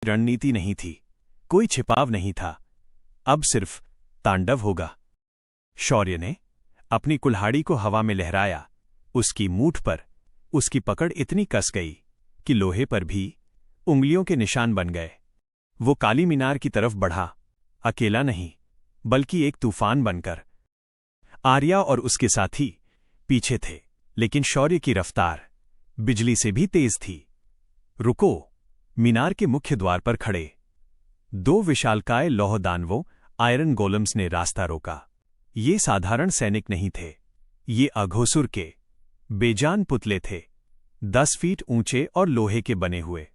रणनीति नहीं थी, कोई छिपाव नहीं था। अब सिर्फ तांडव होगा। शौर्य ने अपनी कुल्हाड़ी को हवा में लहराया। उसकी मूठ पर उसकी पकड़ इतनी कस गई कि लोहे पर भी उंगलियों के निशान बन गए। वो काली मीनार की तरफ बढ़ा, अकेला नहीं बल्कि एक तूफान बनकर। आर्या और उसके साथी पीछे थे, लेकिन शौर्य की रफ्तार बिजली से भी तेज थी। रुको! मीनार के मुख्य द्वार पर खड़े दो विशालकाय लौह दानवों आयरन गोलम्स ने रास्ता रोका। ये साधारण सैनिक नहीं थे, ये अघोसुर के बेजान पुतले थे, 10 फीट ऊंचे और लोहे के बने हुए।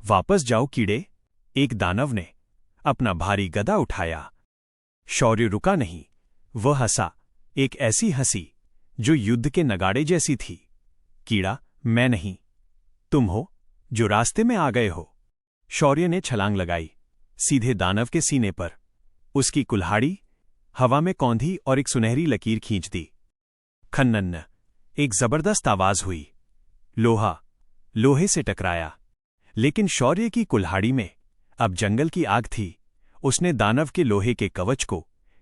वापस जाओ कीड़े, एक दानव ने अपना भारी गदा उठाया। शौर्य रुका नहीं, वह हंसा, एक ऐसी हंसी जो युद्ध के नगाड़े जैसी थी। कीड़ा, मैं नहीं, तुम हो जो रास्ते में आ गए हो। शौर्य ने छलांग लगाई, सीधे दानव के सीने पर। उसकी कुल्हाड़ी हवा में कौंधी और एक सुनहरी लकीर खींच दी। खन्नन! एक जबरदस्त आवाज हुई। लोहा लोहे से टकराया, लेकिन शौर्य की कुल्हाड़ी में अब जंगल की आग थी। उसने दानव के लोहे के कवच को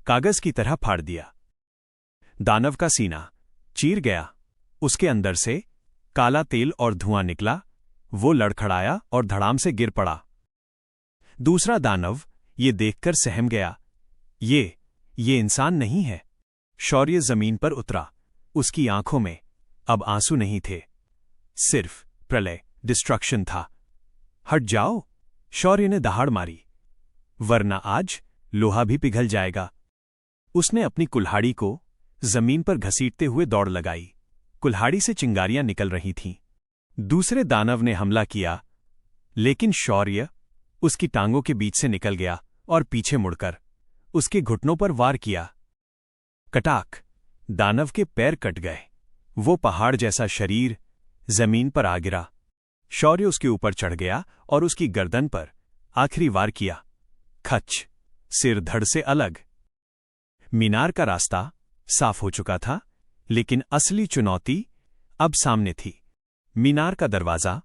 कागज की तरह फाड़ दिया। दानव का सीना चीर गया, उसके अंदर से काला तेल और धुआं निकला। वो लड़खड़ाया और धड़ाम से गिर पड़ा। दूसरा दानव ये देखकर सहम गया। ये इंसान नहीं है। शौर्य जमीन पर उतरा। उसकी आंखों में अब आंसू नहीं थे, सिर्फ प्रलय, डिस्ट्रक्शन था। हट जाओ! शौर्य ने दहाड़ मारी, वरना आज लोहा भी पिघल जाएगा। उसने अपनी कुल्हाड़ी को जमीन पर घसीटते हुए दौड़ लगाई। कुल्हाड़ी से चिंगारियां निकल रही थीं। दूसरे दानव ने हमला किया, लेकिन शौर्य उसकी टांगों के बीच से निकल गया और पीछे मुड़कर उसके घुटनों पर वार किया। कटाक! दानव के पैर कट गए। वो पहाड़ जैसा शरीर जमीन पर आ गिरा। शौर्य उसके ऊपर चढ़ गया और उसकी गर्दन पर आखिरी वार किया। खच! सिर धड़ से अलग। मीनार का रास्ता साफ हो चुका था, लेकिन असली चुनौती अब सामने थी। मीनार का दरवाजा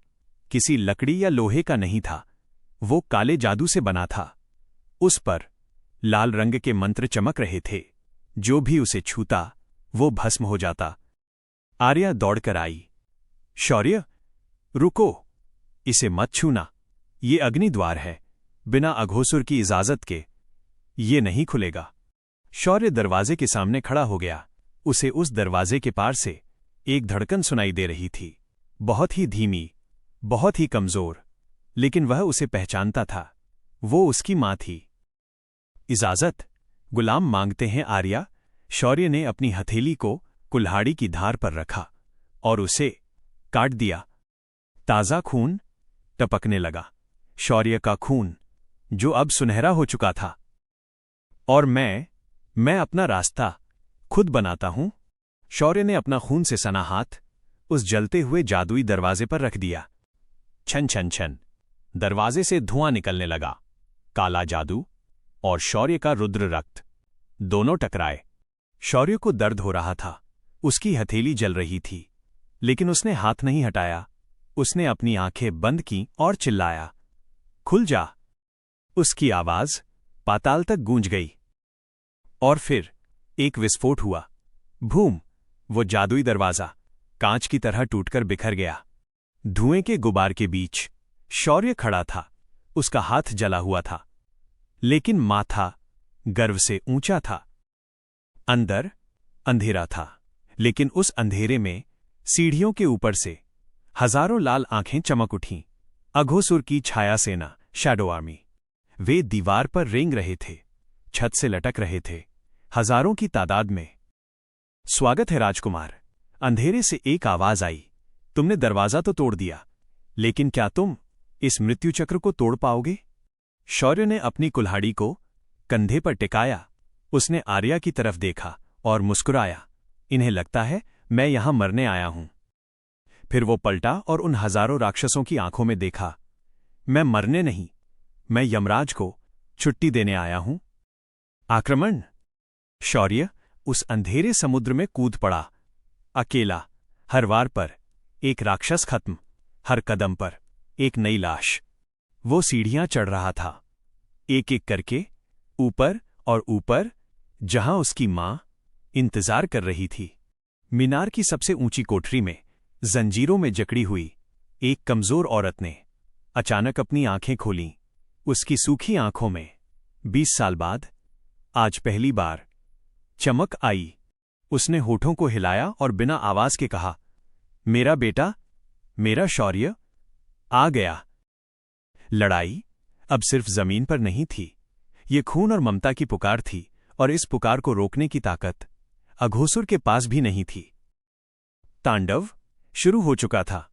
किसी लकड़ी या लोहे का नहीं था, वो काले जादू से बना था। उस पर लाल रंग के मंत्र चमक रहे थे। जो भी उसे छूता वो भस्म हो जाता। आर्या दौड़कर आई। शौर्य, रुको! इसे मत छूना, ये अग्निद्वार है। बिना अघोसुर की इजाजत के ये नहीं खुलेगा। शौर्य दरवाजे के सामने खड़ा हो गया। उसे उस दरवाजे के पार से एक धड़कन सुनाई दे रही थी, बहुत ही धीमी, बहुत ही कमजोर, लेकिन वह उसे पहचानता था। वो उसकी मां थी। इजाजत, गुलाम मांगते हैं आर्या। शौर्य ने अपनी हथेली को कुल्हाड़ी की धार पर रखा और उसे काट दिया। ताजा खून टपकने लगा, शौर्य का खून जो अब सुनहरा हो चुका था। और मैं अपना रास्ता खुद बनाता हूं। शौर्य ने अपना खून से सना हाथ उस जलते हुए जादुई दरवाजे पर रख दिया। छन छन छन, दरवाजे से धुआं निकलने लगा। काला जादू और शौर्य का रुद्र रक्त दोनों टकराए। शौर्य को दर्द हो रहा था, उसकी हथेली जल रही थी, लेकिन उसने हाथ नहीं हटाया। उसने अपनी आंखें बंद की और चिल्लाया, खुल जा! उसकी आवाज पाताल तक गूंज गई। और फिर एक विस्फोट हुआ। भूम! वो जादुई दरवाजा कांच की तरह टूटकर बिखर गया। धुएं के गुबार के बीच शौर्य खड़ा था। उसका हाथ जला हुआ था, लेकिन माथा गर्व से ऊंचा था। अंदर अंधेरा था, लेकिन उस अंधेरे में सीढ़ियों के ऊपर से हजारों लाल आंखें चमक उठीं। अघोसुर की छाया सेना, शैडो आर्मी। वे दीवार पर रेंग रहे थे, छत से लटक रहे थे, हजारों की तादाद में। स्वागत है राजकुमार! अंधेरे से एक आवाज आई। तुमने दरवाजा तो तोड़ दिया, लेकिन क्या तुम इस मृत्युचक्र को तोड़ पाओगे? शौर्य ने अपनी कुल्हाड़ी को कंधे पर टिकाया। उसने आर्या की तरफ देखा और मुस्कुराया। इन्हें लगता है मैं यहां मरने आया हूं। फिर वो पलटा और उन हजारों राक्षसों की आंखों में देखा। मैं मरने नहीं, मैं यमराज को छुट्टी देने आया हूं। आक्रमण! शौर्य उस अंधेरे समुद्र में कूद पड़ा, अकेला। हर वार पर एक राक्षस खत्म, हर कदम पर एक नई लाश। वो सीढ़ियां चढ़ रहा था, एक एक करके, ऊपर और ऊपर, जहां उसकी मां इंतजार कर रही थी। मीनार की सबसे ऊंची कोठरी में, जंजीरों में जकड़ी हुई एक कमजोर औरत ने अचानक अपनी आंखें खोलीं। उसकी सूखी आंखों में 20 साल बाद आज पहली बार चमक आई। उसने होठों को हिलाया और बिना आवाज के कहा, मेरा बेटा, मेरा शौर्य आ गया। लड़ाई अब सिर्फ जमीन पर नहीं थी, ये खून और ममता की पुकार थी, और इस पुकार को रोकने की ताकत अघोसुर के पास भी नहीं थी। तांडव शुरू हो चुका था।